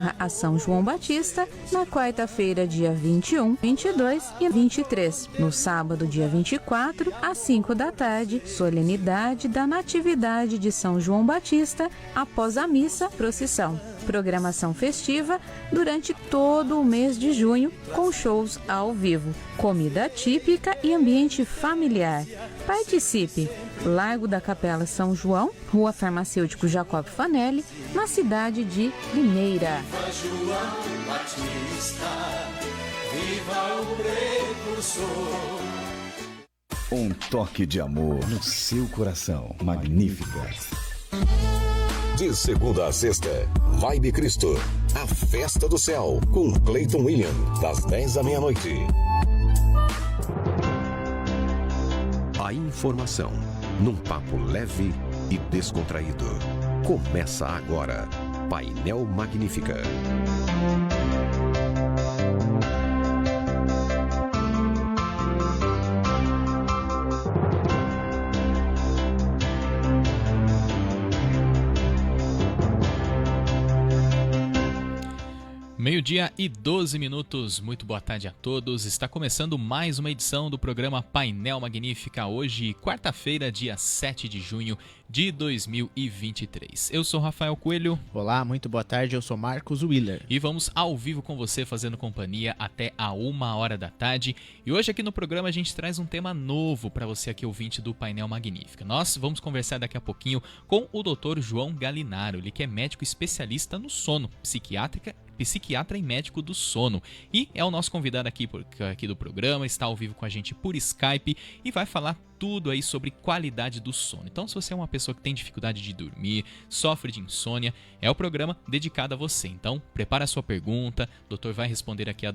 a São João Batista, na quarta-feira, dia 21, 22 e 23. No sábado, dia 24, às 5 da tarde, solenidade da Natividade de São João Batista, após a missa, procissão. Programação festiva durante todo o mês de junho, com shows ao vivo, comida típica e ambiente familiar. Participe! Largo da Capela São João, Rua Farmacêutico Jacob Fanelli, na cidade de Limeira. Viva João Batista, viva o precursor. Um toque de amor no seu coração. Magnífica. De segunda a sexta, Vibe Cristo, a festa do céu, com Clayton William, das 10 à meia-noite. A informação, num papo leve e descontraído. Começa agora, Painel Magnífica. Meio-dia e 12 minutos, muito boa tarde a todos. Está começando mais uma edição do programa Painel Magnífica, hoje, quarta-feira, dia 7 de junho de 2023. Eu sou Rafael Coelho. Olá, muito boa tarde, eu sou Marcos Willer. E vamos ao vivo com você, fazendo companhia até a 1h da tarde. E hoje aqui no programa a gente traz um tema novo para você aqui, ouvinte do Painel Magnífica. Nós vamos conversar daqui a pouquinho com o Dr. João Galinaro, ele que é médico especialista no sono, psiquiatra e médico do sono, e é o nosso convidado aqui do programa, está ao vivo com a gente por Skype e vai falar tudo aí sobre qualidade do sono. Então, se você é uma pessoa que tem dificuldade de dormir, sofre de insônia, é o programa dedicado a você. Então, prepara a sua pergunta, o doutor vai responder aqui as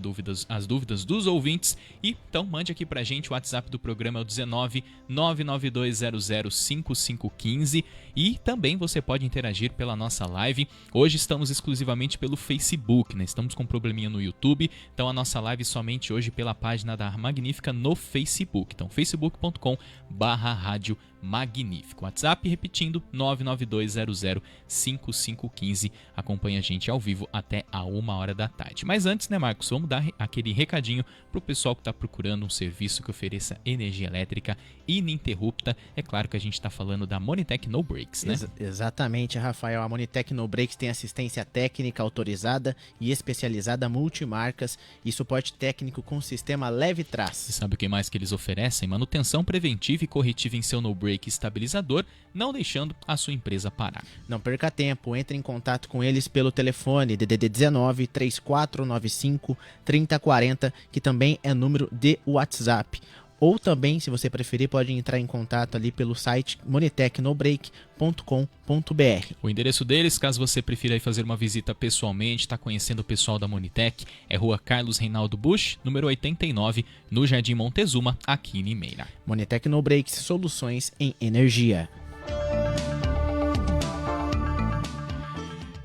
dúvidas dos ouvintes, e então mande aqui pra gente. O WhatsApp do programa é o 19 99200 5515, e também você pode interagir pela nossa live. Hoje estamos exclusivamente pelo Facebook, né? Estamos com um probleminha no YouTube, então a nossa live somente hoje pela página da Magnífica no Facebook. Então, facebook.com/rádio Magnífico. WhatsApp, repetindo, 992005515. Acompanha a gente ao vivo até a 1h da tarde. Mas antes, né, Marcos, vamos dar aquele recadinho pro pessoal que está procurando um serviço que ofereça energia elétrica ininterrupta. É claro que a gente está falando da Monitech No Breaks, né? Exatamente, Rafael. A Monitech No Breaks tem assistência técnica autorizada e especializada multimarcas e suporte técnico com sistema leve trás. Você sabe o que mais que eles oferecem? Manutenção preventiva e corretiva em seu no break estabilizador, não deixando a sua empresa parar. Não perca tempo, entre em contato com eles pelo telefone DDD 19 3495 3040, que também é número de WhatsApp. Ou também, se você preferir, pode entrar em contato ali pelo site monitechnobreak.com.br. O endereço deles, caso você prefira ir fazer uma visita pessoalmente, está conhecendo o pessoal da Monitech, é Rua Carlos Reinaldo Busch, número 89, no Jardim Montezuma, aqui em Limeira. Monitech No Breaks, soluções em energia.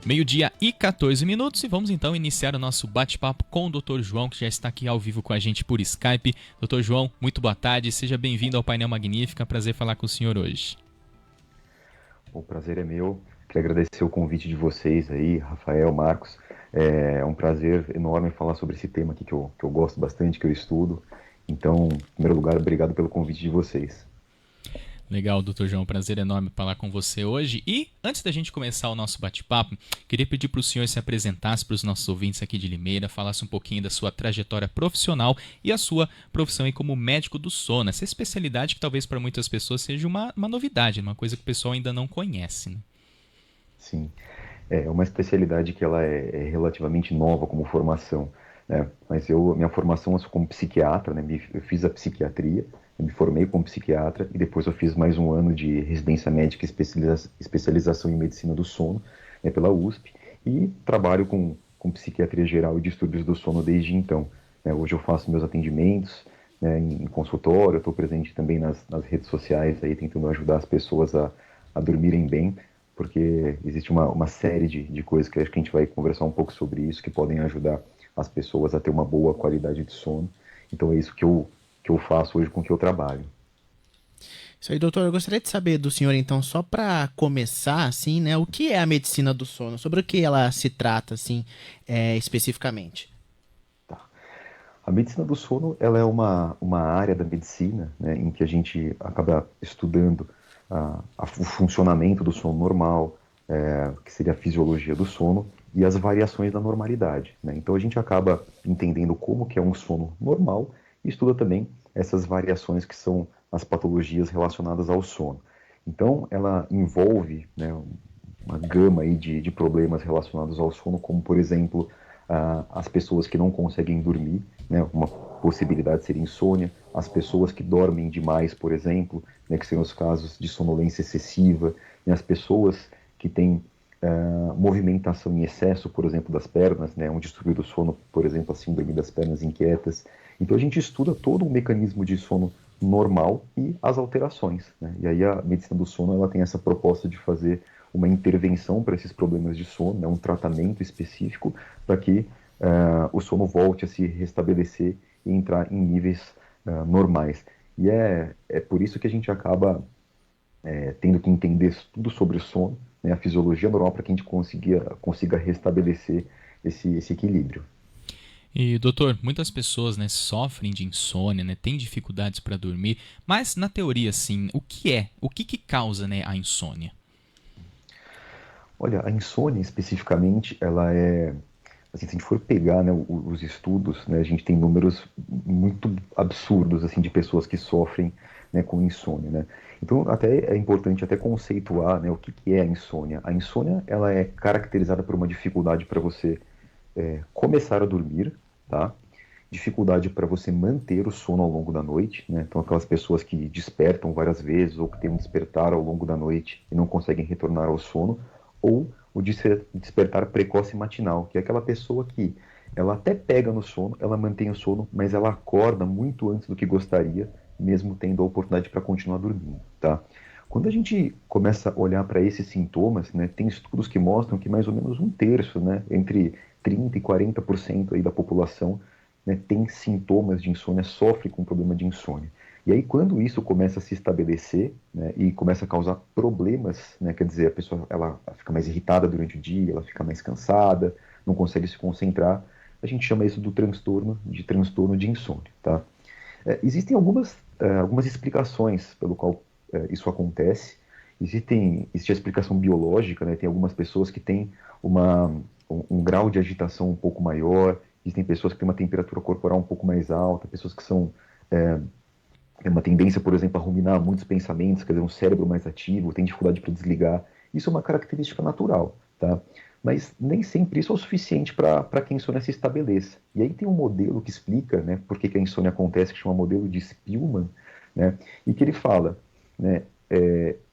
Meio-dia e 14 minutos, e vamos então iniciar o nosso bate-papo com o Dr. João, que já está aqui ao vivo com a gente por Skype. Dr. João, muito boa tarde, seja bem-vindo ao Painel Magnífica, prazer falar com o senhor hoje. O prazer é meu, queria agradecer o convite de vocês aí, Rafael, Marcos. É um prazer enorme falar sobre esse tema aqui que eu gosto bastante, que eu estudo. Então, em primeiro lugar, obrigado pelo convite de vocês. Legal, doutor João, prazer enorme falar com você hoje. E antes da gente começar o nosso bate-papo, queria pedir para o senhor se apresentasse para os nossos ouvintes aqui de Limeira, falasse um pouquinho da sua trajetória profissional e a sua profissão aí como médico do sono. Essa especialidade que talvez para muitas pessoas seja uma novidade, uma coisa que o pessoal ainda não conhece, né? Sim, é uma especialidade que ela é relativamente nova como formação, né? Mas minha formação é como psiquiatra, né? Eu fiz a psiquiatria, eu me formei como psiquiatra e depois eu fiz mais um ano de residência médica e especialização em medicina do sono, né, pela USP, e trabalho com psiquiatria geral e distúrbios do sono desde então, né? Hoje eu faço meus atendimentos, né, em consultório, eu estou presente também nas redes sociais, aí, tentando ajudar as pessoas a dormirem bem, porque existe uma série de coisas que acho que a gente vai conversar um pouco sobre isso, que podem ajudar as pessoas a ter uma boa qualidade de sono. Então é isso que eu faço hoje com que eu trabalho. Isso aí, doutor. Eu gostaria de saber do senhor, então, só para começar, assim, né, o que é a medicina do sono? Sobre o que ela se trata, assim, especificamente? A medicina do sono, ela é uma área da medicina, né, em que a gente acaba estudando o funcionamento do sono normal, que seria a fisiologia do sono, e as variações da normalidade, né? Então a gente acaba entendendo como que é um sono normal e estuda também essas variações que são as patologias relacionadas ao sono. Então ela envolve, né, uma gama aí de problemas relacionados ao sono, como por exemplo as pessoas que não conseguem dormir, né, uma possibilidade seria insônia, as pessoas que dormem demais, por exemplo, né, que seriam os casos de sonolência excessiva, e as pessoas que têm movimentação em excesso, por exemplo, das pernas, né, um distúrbio do sono, por exemplo, a síndrome das pernas inquietas. Então a gente estuda todo um mecanismo de sono normal e as alterações, né? E aí a medicina do sono ela tem essa proposta de fazer uma intervenção para esses problemas de sono, né, um tratamento específico para que o sono volte a se restabelecer e entrar em níveis normais. E é por isso que a gente acaba tendo que entender tudo sobre o sono, né, a fisiologia normal, para que a gente consiga restabelecer esse equilíbrio. E, doutor, muitas pessoas, né, sofrem de insônia, né, têm dificuldades para dormir, mas na teoria, assim, o que causa, né, a insônia? Olha, a insônia especificamente, ela é, assim, se a gente for pegar, né, os estudos, né, a gente tem números muito absurdos, assim, de pessoas que sofrem, né, com insônia, né? Então, até é importante até conceituar, né, o que é a insônia. A insônia, ela é caracterizada por uma dificuldade para você começar a dormir, tá? Dificuldade para você manter o sono ao longo da noite, né? Então, aquelas pessoas que despertam várias vezes ou que têm um despertar ao longo da noite e não conseguem retornar ao sono, ou o despertar precoce matinal, que é aquela pessoa que ela até pega no sono, ela mantém o sono, mas ela acorda muito antes do que gostaria, mesmo tendo a oportunidade para continuar dormindo, tá? Quando a gente começa a olhar para esses sintomas, né, tem estudos que mostram que mais ou menos um terço, né, entre 30% e 40% aí da população, né, tem sintomas de insônia, sofre com problema de insônia. E aí quando isso começa a se estabelecer, né, e começa a causar problemas, né, quer dizer, a pessoa ela fica mais irritada durante o dia, ela fica mais cansada, não consegue se concentrar, a gente chama isso do transtorno de insônia, tá? Existem algumas explicações pelo qual isso acontece. Existe a explicação biológica, né? Tem algumas pessoas que têm um grau de agitação um pouco maior, existem pessoas que têm uma temperatura corporal um pouco mais alta, pessoas que são uma tendência, por exemplo, a ruminar muitos pensamentos, quer dizer, um cérebro mais ativo, tem dificuldade para desligar. Isso é uma característica natural, tá? Mas nem sempre isso é o suficiente para que a insônia se estabeleça. E aí tem um modelo que explica, né, por que a insônia acontece, que chama modelo de Spielman, né, e que ele fala, né,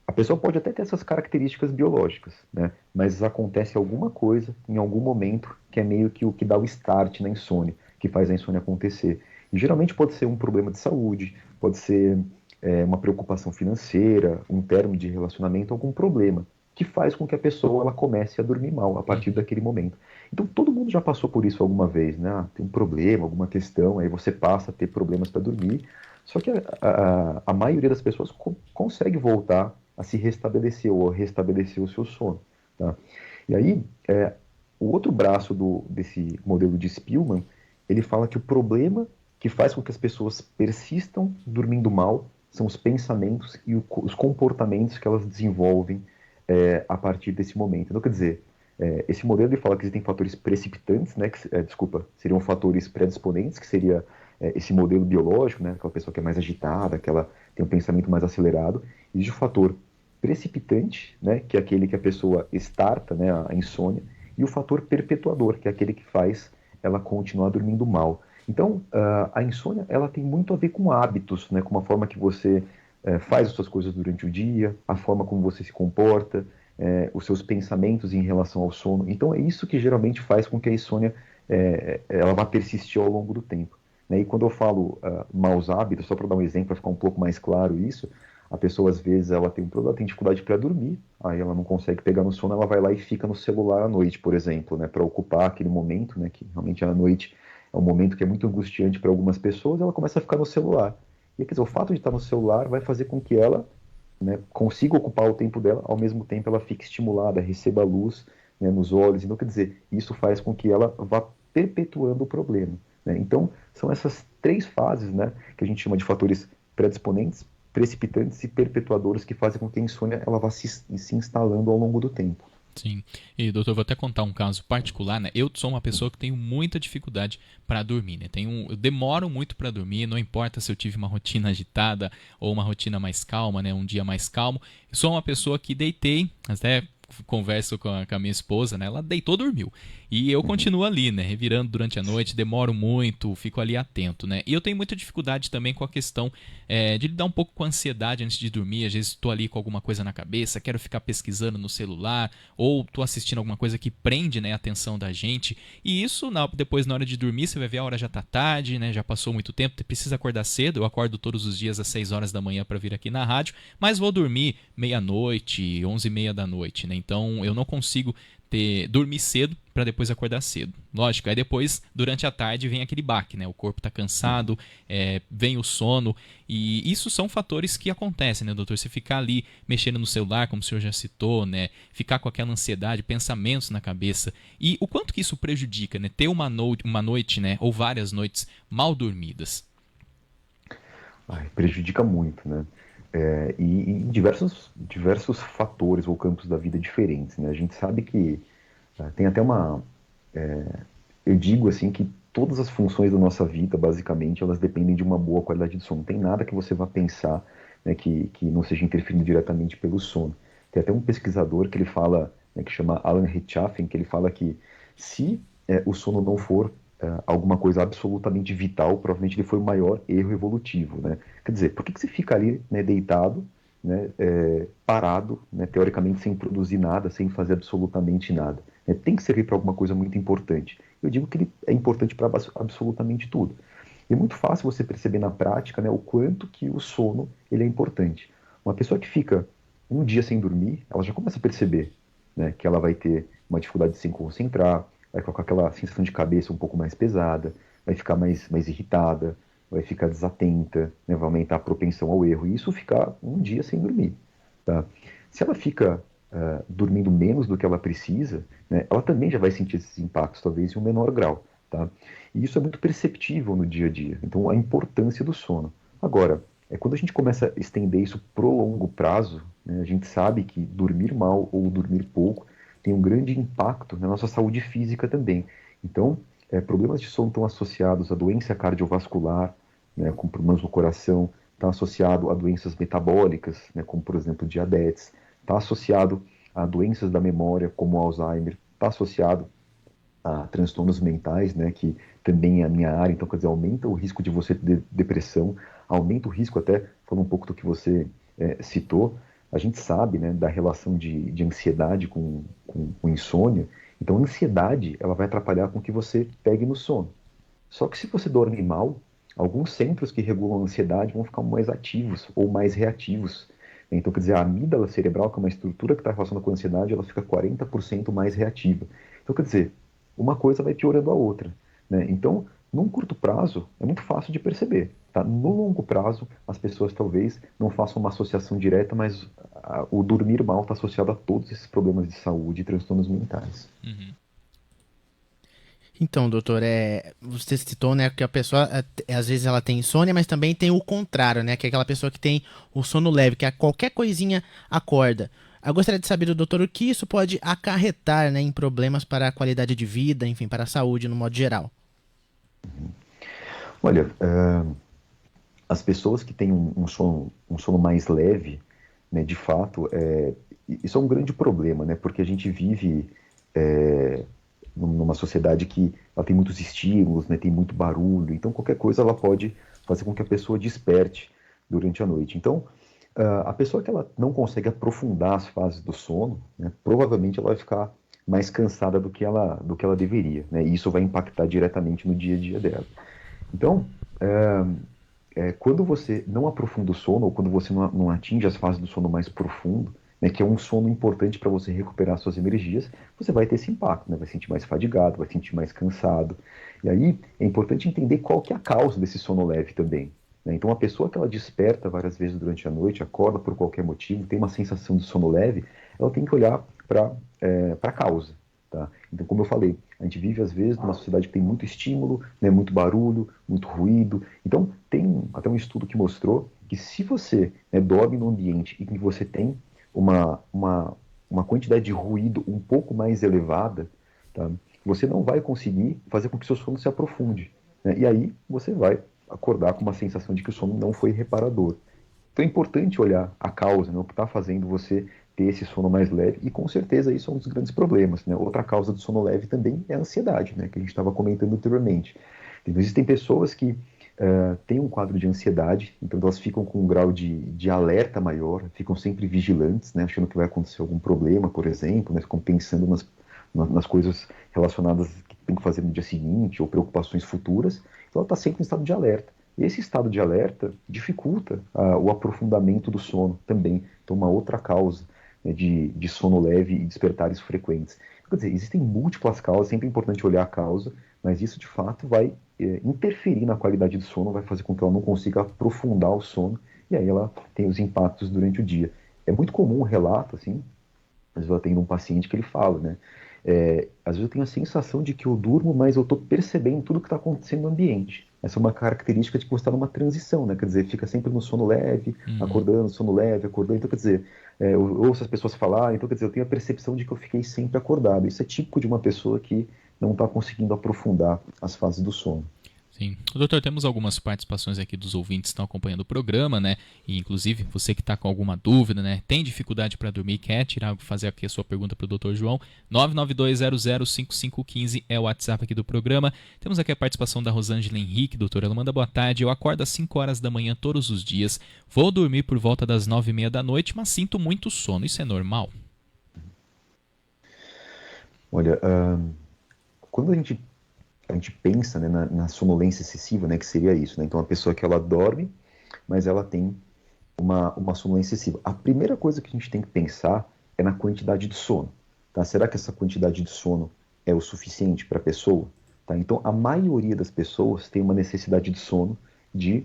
a pessoa pode até ter essas características biológicas, né, mas acontece alguma coisa em algum momento que é meio que o que dá o start na insônia, que faz a insônia acontecer. E geralmente pode ser um problema de saúde, pode ser uma preocupação financeira, um término de relacionamento, algum problema que faz com que a pessoa ela comece a dormir mal a partir daquele momento. Então todo mundo já passou por isso alguma vez, né? Tem um problema, alguma questão, aí você passa a ter problemas para dormir, só que a maioria das pessoas consegue voltar a se restabelecer ou a restabelecer o seu sono, tá? E aí, o outro braço desse modelo de Spielman, ele fala que o problema que faz com que as pessoas persistam dormindo mal são os pensamentos e os comportamentos que elas desenvolvem a partir desse momento. Então, quer dizer, esse modelo ele fala que existem fatores precipitantes, né, seriam fatores predisponentes, que seria esse modelo biológico, né, aquela pessoa que é mais agitada, que ela tem um pensamento mais acelerado. Existe o fator precipitante, né, que é aquele que a pessoa starta, né, a insônia, e o fator perpetuador, que é aquele que faz ela continuar dormindo mal. Então, a insônia ela tem muito a ver com hábitos, né, com a forma que você faz as suas coisas durante o dia, a forma como você se comporta, os seus pensamentos em relação ao sono. Então é isso que geralmente faz com que a insônia ela vá persistir ao longo do tempo, né? E quando eu falo maus hábitos, só para dar um exemplo, para ficar um pouco mais claro isso, a pessoa às vezes ela tem um problema, tem dificuldade para dormir, aí ela não consegue pegar no sono, ela vai lá e fica no celular à noite, por exemplo, né, para ocupar aquele momento, né, que realmente à noite é um momento que é muito angustiante para algumas pessoas, ela começa a ficar no celular. E quer dizer, o fato de estar no celular vai fazer com que ela né, consiga ocupar o tempo dela, ao mesmo tempo ela fique estimulada, receba luz, né, nos olhos. Então, quer dizer, isso faz com que ela vá perpetuando o problema, né? Então, são essas 3 fases, né, que a gente chama de fatores predisponentes, precipitantes e perpetuadores, que fazem com que a insônia ela vá se instalando ao longo do tempo. Sim. E, doutor, vou até contar um caso particular, né? Eu sou uma pessoa que tenho muita dificuldade para dormir, né? Eu demoro muito para dormir, não importa se eu tive uma rotina agitada ou uma rotina mais calma, né? Um dia mais calmo. Eu sou uma pessoa que deitei, até converso com a minha esposa, né? Ela deitou, dormiu. E eu continuo ali, né? Revirando durante a noite, demoro muito, fico ali atento, né? E eu tenho muita dificuldade também com a questão de lidar um pouco com a ansiedade antes de dormir. Às vezes estou ali com alguma coisa na cabeça, quero ficar pesquisando no celular, ou estou assistindo alguma coisa que prende, né, a atenção da gente. E isso, depois na hora de dormir, você vai ver a hora já tá tarde, né? Já passou muito tempo, precisa acordar cedo. Eu acordo todos os dias às 6 horas da manhã para vir aqui na rádio, mas vou dormir meia-noite, 11h30 da noite, né? Então eu não consigo dormir cedo para depois acordar cedo. Lógico, aí depois, durante a tarde, vem aquele baque, né? O corpo está cansado, vem o sono, e isso são fatores que acontecem, né, doutor? Você ficar ali mexendo no celular, como o senhor já citou, né? Ficar com aquela ansiedade, pensamentos na cabeça, e o quanto que isso prejudica, né? Ter uma noite, né, ou várias noites mal dormidas. Prejudica muito, né? E diversos fatores ou campos da vida diferentes, né? A gente sabe que tem até eu digo assim que todas as funções da nossa vida, basicamente, elas dependem de uma boa qualidade de sono. Não tem nada que você vá pensar, né, que não seja interferido diretamente pelo sono. Tem até um pesquisador que ele fala, né, que chama Alan Richardson, que ele fala que se o sono não for alguma coisa absolutamente vital, provavelmente ele foi o maior erro evolutivo, né? Quer dizer, por que você fica ali, né, deitado, né, parado, né, teoricamente sem produzir nada, sem fazer absolutamente nada? Tem que servir para alguma coisa muito importante. Eu digo que ele é importante para absolutamente tudo. E é muito fácil você perceber na prática, né, o quanto que o sono ele é importante. Uma pessoa que fica um dia sem dormir, ela já começa a perceber, né, que ela vai ter uma dificuldade de se concentrar, vai ficar com aquela sensação de cabeça um pouco mais pesada, vai ficar mais irritada, vai ficar desatenta, né, vai aumentar a propensão ao erro. E isso ficar um dia sem dormir. Tá? Se ela fica dormindo menos do que ela precisa, né, ela também já vai sentir esses impactos, talvez em um menor grau. Tá? E isso é muito perceptível no dia a dia. Então, a importância do sono. Agora, quando a gente começa a estender isso pro longo prazo, né, a gente sabe que dormir mal ou dormir pouco tem um grande impacto na nossa saúde física também. Então, problemas de sono estão associados à doença cardiovascular, né, como problemas no coração, está associado a doenças metabólicas, né, como, por exemplo, diabetes, está associado a doenças da memória, como Alzheimer, está associado a transtornos mentais, né, que também é a minha área. Então, quer dizer, aumenta o risco de você ter depressão, aumenta o risco, até falando um pouco do que você citou, a gente sabe, né, da relação de ansiedade com insônia. Então, a ansiedade ela vai atrapalhar com que você pegue no sono. Só que se você dorme mal, alguns centros que regulam a ansiedade vão ficar mais ativos ou mais reativos. Então, quer dizer, a amígdala cerebral, que é uma estrutura que está relacionada com a ansiedade, ela fica 40% mais reativa. Então, quer dizer, uma coisa vai piorando a outra, né? Então, num curto prazo, é muito fácil de perceber. Tá? No longo prazo, as pessoas talvez não façam uma associação direta, mas o dormir mal está associado a todos esses problemas de saúde e transtornos mentais. Uhum. Então, doutor, você citou, né, que a pessoa, às vezes ela tem insônia, mas também tem o contrário, né, que é aquela pessoa que tem o sono leve, que qualquer coisinha acorda. Eu gostaria de saber do doutor o que isso pode acarretar, né, em problemas para a qualidade de vida, enfim, para a saúde no modo geral. Olha, as pessoas que têm um sono mais leve, né, de fato, isso é um grande problema, né, porque a gente vive numa sociedade que ela tem muitos estímulos, né, tem muito barulho, então qualquer coisa ela pode fazer com que a pessoa desperte durante a noite. Então, a pessoa que ela não consegue aprofundar as fases do sono, né, provavelmente ela vai ficar mais cansada do que ela deveria, né, e isso vai impactar diretamente no dia a dia dela. Então, quando você não aprofunda o sono, ou quando você não atinge as fases do sono mais profundo, né, que é um sono importante para você recuperar suas energias, você vai ter esse impacto, né, vai se sentir mais fadigado, vai se sentir mais cansado. E aí é importante entender qual que é a causa desse sono leve também. né? Então, a pessoa que ela desperta várias vezes durante a noite, acorda por qualquer motivo, tem uma sensação de sono leve, ela tem que olhar para a causa. Tá? Então, como eu falei, a gente vive às vezes numa sociedade que tem muito estímulo, né, muito barulho, muito ruído. Então, tem até um estudo que mostrou que se você, né, dorme num ambiente em que você tem uma quantidade de ruído um pouco mais elevada, tá, você não vai conseguir fazer com que seu sono se aprofunde, né? E aí você vai acordar com uma sensação de que o sono não foi reparador. Então é importante olhar a causa, né, o que está fazendo você ter esse sono mais leve, e com certeza isso é um dos grandes problemas, né? Outra causa do sono leve também é a ansiedade, né, que a gente estava comentando anteriormente. Então, existem pessoas que têm um quadro de ansiedade, então elas ficam com um grau de alerta maior, ficam sempre vigilantes, né, achando que vai acontecer algum problema, por exemplo, né, ficam pensando nas coisas relacionadas que tem que fazer no dia seguinte, ou preocupações futuras, então ela está sempre em estado de alerta. E esse estado de alerta dificulta o aprofundamento do sono também, então uma outra causa, né, de sono leve e despertares frequentes. Quer dizer, existem múltiplas causas, sempre é importante olhar a causa, mas isso de fato vai interferir na qualidade do sono, vai fazer com que ela não consiga aprofundar o sono, e aí ela tem os impactos durante o dia. É muito comum um relato, assim, às vezes eu atendo um paciente que ele fala, né, às vezes eu tenho a sensação de que eu durmo, mas eu estou percebendo tudo que está acontecendo no ambiente. Essa é uma característica de que você está numa transição, né? Quer dizer, fica sempre no sono leve, acordando, sono leve, acordando. Então, quer dizer, eu ouço as pessoas falarem, então, quer dizer, eu tenho a percepção de que eu fiquei sempre acordado. Isso é típico de uma pessoa que não está conseguindo aprofundar as fases do sono. Sim. Doutor, temos algumas participações aqui dos ouvintes que estão acompanhando o programa, né? E inclusive você que está com alguma dúvida, né? Tem dificuldade para dormir, quer fazer aqui a sua pergunta para o Dr. João, 992005515 é o WhatsApp aqui do programa. Temos aqui a participação da Rosângela Henrique, doutor. Ela manda boa tarde. Eu acordo às 5 horas da manhã todos os dias. Vou dormir por volta das 9h30 da noite, mas sinto muito sono. Isso é normal? Olha, quando a gente pensa, né, na sonolência excessiva, né, que seria isso, né? Então, a pessoa que ela dorme, mas ela tem uma sonolência excessiva. A primeira coisa que a gente tem que pensar é na quantidade de sono. Tá? Será que essa quantidade de sono é o suficiente para a pessoa? Tá? Então, a maioria das pessoas tem uma necessidade de sono de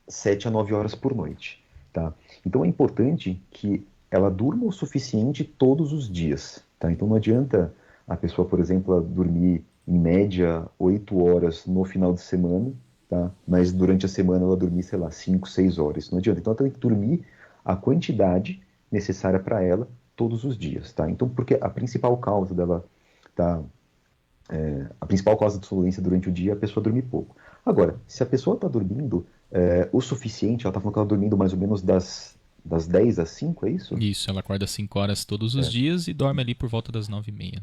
7 a 9 horas por noite. Tá? Então, é importante que ela durma o suficiente todos os dias. Tá? Então, não adianta a pessoa, por exemplo, dormir em média 8 horas no final de semana, tá? Mas durante a semana ela dormir, sei lá, 5, 6 horas. Não adianta. Então ela tem que dormir a quantidade necessária para ela todos os dias. Tá? Então, porque a principal causa dela a principal causa de sonolência durante o dia é a pessoa dormir pouco. Agora, se a pessoa está dormindo o suficiente, ela está falando que ela está dormindo mais ou menos das 10 às 5, é isso? Isso, ela acorda às 5 horas todos os dias e dorme ali por volta das 9h30.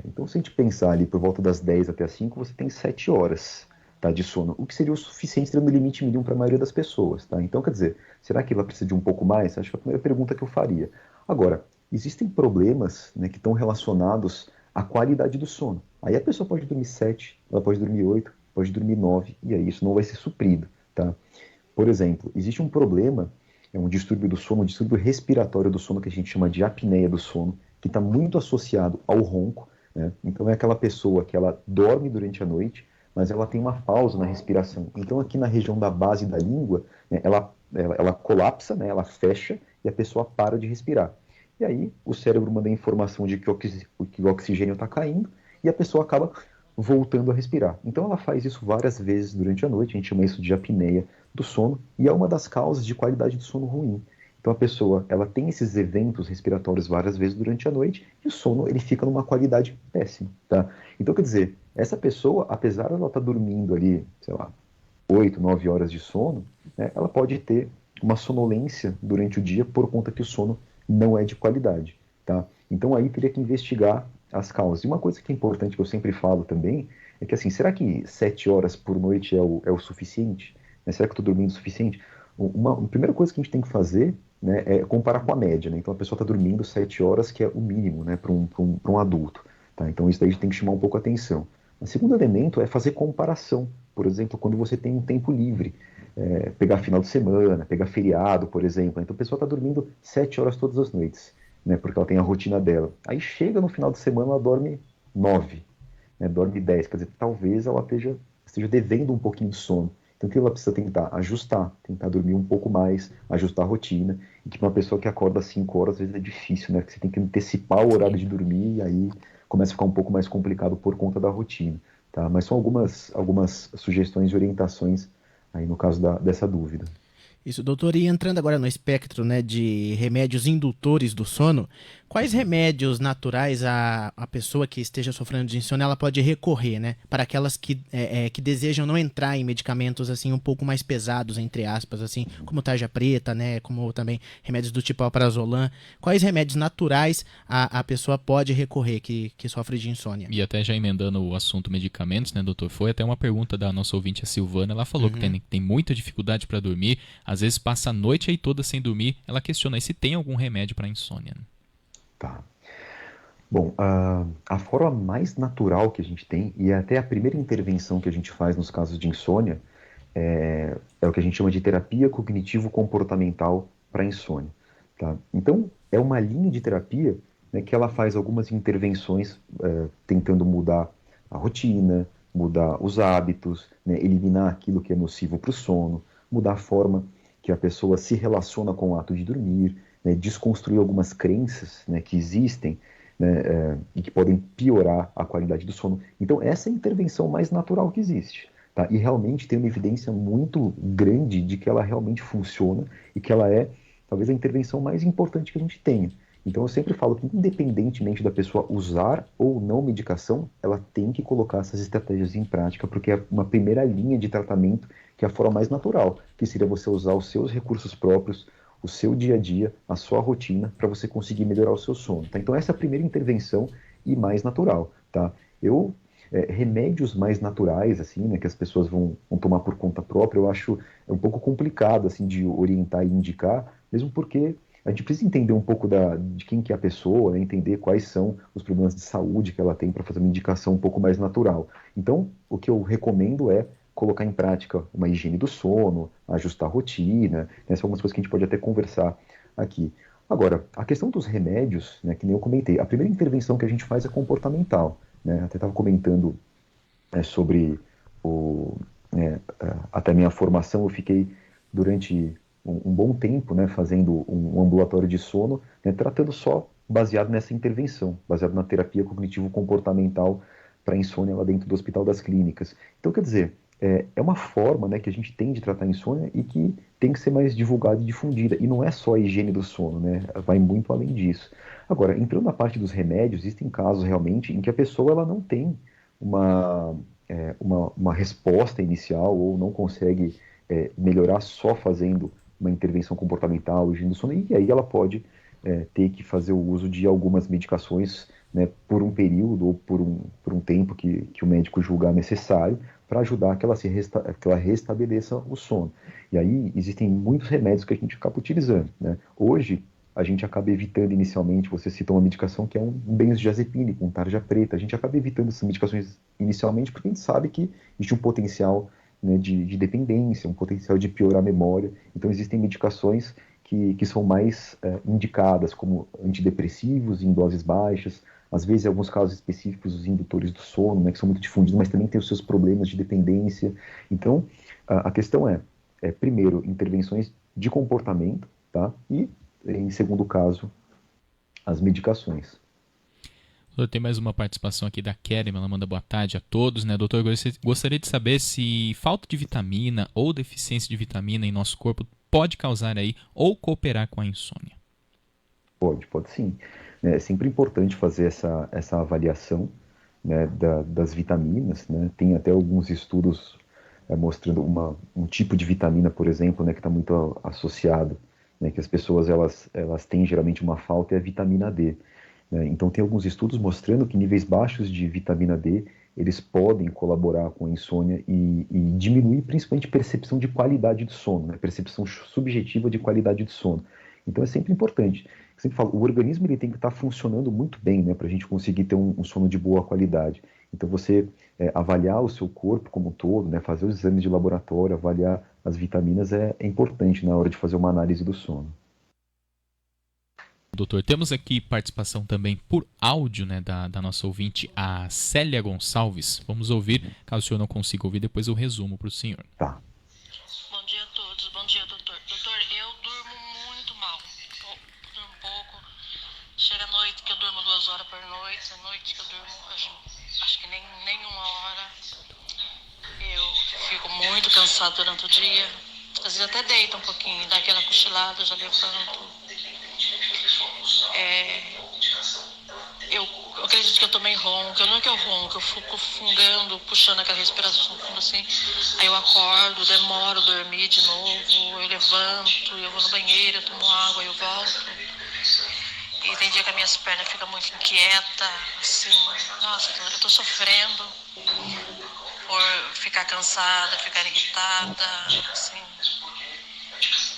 Então, se a gente pensar ali por volta das 10 até as 5, você tem 7 horas, tá, de sono, o que seria o suficiente tendo o limite mínimo para a maioria das pessoas. Tá? Então, quer dizer, será que ela precisa de um pouco mais? Acho que é a primeira pergunta que eu faria. Agora, existem problemas, né, que estão relacionados à qualidade do sono. Aí a pessoa pode dormir 7, ela pode dormir 8, pode dormir 9, e aí isso não vai ser suprido. Tá? Por exemplo, existe um problema, um distúrbio do sono, um distúrbio respiratório do sono que a gente chama de apneia do sono, que está muito associado ao ronco. Né? Então é aquela pessoa que ela dorme durante a noite, mas ela tem uma pausa na respiração. Então aqui na região da base da língua, né, ela colapsa, né, ela fecha e a pessoa para de respirar. E aí o cérebro manda a informação de que o oxigênio está caindo e a pessoa acaba voltando a respirar. Então ela faz isso várias vezes durante a noite, a gente chama isso de apneia do sono, e é uma das causas de qualidade do sono ruim. Então a pessoa, ela tem esses eventos respiratórios várias vezes durante a noite e o sono, ele fica numa qualidade péssima, tá? Então, quer dizer, essa pessoa, apesar de ela estar dormindo ali, sei lá, 8, 9 horas de sono, né, ela pode ter uma sonolência durante o dia por conta que o sono não é de qualidade, tá? Então aí teria que investigar as causas. E uma coisa que é importante, que eu sempre falo também, é que assim, será que 7 horas por noite é o suficiente? Né? Será que eu estou dormindo o suficiente? A primeira coisa que a gente tem que fazer, né, é comparar com a média. Né? Então a pessoa está dormindo 7 horas, que é o mínimo, né, para um adulto. Tá? Então isso daí a gente tem que chamar um pouco a atenção. O segundo elemento é fazer comparação. Por exemplo, quando você tem um tempo livre, pegar final de semana, pegar feriado, por exemplo. Então a pessoa está dormindo 7 horas todas as noites, né, porque ela tem a rotina dela. Aí chega no final de semana, ela dorme 9, né, dorme 10. Quer dizer, talvez ela esteja devendo um pouquinho de sono. Então, que ela precisa tentar ajustar, tentar dormir um pouco mais, ajustar a rotina, e que uma pessoa que acorda às 5 horas, às vezes é difícil, né? Porque você tem que antecipar o horário de dormir, e aí começa a ficar um pouco mais complicado por conta da rotina, tá? Mas são algumas sugestões e orientações aí no caso dessa dúvida. Isso, doutor. E entrando agora no espectro, né, de remédios indutores do sono, quais remédios naturais a pessoa que esteja sofrendo de insônia ela pode recorrer, né, para aquelas que desejam não entrar em medicamentos assim um pouco mais pesados, entre aspas, assim, como tarja preta, né, como também remédios do tipo alprazolam. Quais remédios naturais a pessoa pode recorrer que sofre de insônia? E até já emendando o assunto medicamentos, né, doutor? Foi até uma pergunta da nossa ouvinte, a Silvana. Ela falou que tem muita dificuldade para dormir, às vezes passa a noite aí toda sem dormir. Ela questiona aí se tem algum remédio para insônia. Tá. Bom, a forma mais natural que a gente tem, e é até a primeira intervenção que a gente faz nos casos de insônia, é o que a gente chama de terapia cognitivo-comportamental para insônia. Tá? Então, é uma linha de terapia, né, que ela faz algumas intervenções tentando mudar a rotina, mudar os hábitos, né, eliminar aquilo que é nocivo para o sono, mudar a forma que a pessoa se relaciona com o ato de dormir, né, desconstruir algumas crenças, né, que existem, né, e que podem piorar a qualidade do sono. Então, essa é a intervenção mais natural que existe. Tá? E realmente tem uma evidência muito grande de que ela realmente funciona e que ela é, talvez, a intervenção mais importante que a gente tenha. Então, eu sempre falo que, independentemente da pessoa usar ou não medicação, ela tem que colocar essas estratégias em prática, porque é uma primeira linha de tratamento que é a forma mais natural, que seria você usar os seus recursos próprios, o seu dia a dia, a sua rotina, para você conseguir melhorar o seu sono. Tá? Então, essa é a primeira intervenção e mais natural. Tá? Remédios mais naturais, assim, né, que as pessoas vão tomar por conta própria, eu acho um pouco complicado assim, de orientar e indicar, mesmo porque a gente precisa entender um pouco de quem que é a pessoa, né, entender quais são os problemas de saúde que ela tem para fazer uma indicação um pouco mais natural. Então, o que eu recomendo é colocar em prática uma higiene do sono, ajustar a rotina, né, são algumas coisas que a gente pode até conversar aqui. Agora, a questão dos remédios, né, que nem eu comentei, a primeira intervenção que a gente faz é comportamental. Né, até estava comentando sobre até a minha formação, eu fiquei durante um bom tempo, né, fazendo um ambulatório de sono, né, tratando só baseado nessa intervenção, baseado na terapia cognitivo-comportamental para insônia lá dentro do Hospital das Clínicas. Então, quer dizer, é uma forma, né, que a gente tem de tratar a insônia e que tem que ser mais divulgada e difundida. E não é só a higiene do sono, né, vai muito além disso. Agora, entrando na parte dos remédios, existem casos realmente em que a pessoa ela não tem uma resposta inicial ou não consegue melhorar só fazendo uma intervenção comportamental, higiene do sono, e aí ela pode ter que fazer o uso de algumas medicações, né, por um período ou por um tempo que o médico julgar necessário para ajudar que ela restabeleça o sono. E aí existem muitos remédios que a gente acaba utilizando. Né? Hoje, a gente acaba evitando inicialmente, você cita uma medicação que é um benzodiazepínico, um tarja preta, a gente acaba evitando essas medicações inicialmente porque a gente sabe que existe um potencial, né, de dependência, um potencial de piorar a memória. Então existem medicações que são mais indicadas como antidepressivos em doses baixas, às vezes em alguns casos específicos os indutores do sono, né, que são muito difundidos, mas também tem os seus problemas de dependência. Então a questão primeiro, intervenções de comportamento, tá? E em segundo caso, as medicações. Doutor, tem mais uma participação aqui da Kerem, ela manda boa tarde a todos, né? Doutor, gostaria de saber se falta de vitamina ou deficiência de vitamina em nosso corpo pode causar aí ou cooperar com a insônia. Pode sim. É sempre importante fazer essa avaliação, né, das vitaminas, né? Tem até alguns estudos mostrando um tipo de vitamina, por exemplo, né, que está muito associado, né, que as pessoas elas têm geralmente uma falta, é a vitamina D. Né? Então tem alguns estudos mostrando que níveis baixos de vitamina D eles podem colaborar com a insônia e diminuir principalmente a percepção de qualidade do sono, né? Percepção subjetiva de qualidade do sono. Então é sempre importante. Eu sempre falo, o organismo ele tem que estar funcionando muito bem, né, para a gente conseguir ter um sono de boa qualidade. Então você avaliar o seu corpo como um todo, né, fazer os exames de laboratório, avaliar as vitaminas é importante na hora de fazer uma análise do sono. Doutor, temos aqui participação também por áudio, né, da nossa ouvinte, a Célia Gonçalves. Vamos ouvir, caso o senhor não consiga ouvir, depois eu resumo para o senhor. Tá. essa noite que eu durmo, acho que nem uma hora. Eu fico muito cansado durante o dia. Às vezes até deito um pouquinho, dá aquela cochilada, já levanto. Eu acredito que eu tomei ronco. Não é que eu ronco, eu fico fungando, puxando aquela respiração fundo assim. Aí eu acordo, demoro a dormir de novo, eu levanto, eu vou no banheiro, eu tomo água, eu volto. E tem dia que as minhas pernas ficam muito inquietas, assim. Nossa, eu tô sofrendo por ficar cansada, ficar irritada, assim.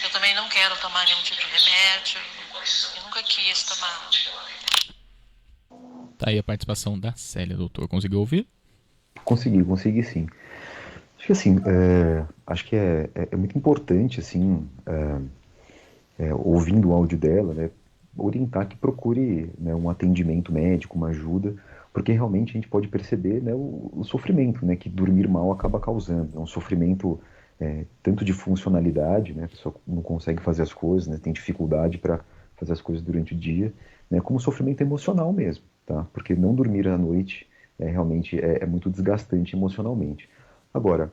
Eu também não quero tomar nenhum tipo de remédio. Eu nunca quis tomar. Tá aí a participação da Célia, doutor. Conseguiu ouvir? Consegui sim. Acho que assim, acho que é muito importante, assim, ouvindo o áudio dela, né, orientar que procure, né, um atendimento médico, uma ajuda, porque realmente a gente pode perceber, né, o sofrimento, né, que dormir mal acaba causando. É um sofrimento tanto de funcionalidade, né, a pessoa não consegue fazer as coisas, né, tem dificuldade para fazer as coisas durante o dia, né, como sofrimento emocional mesmo, tá? Porque não dormir à noite realmente é muito desgastante emocionalmente. Agora,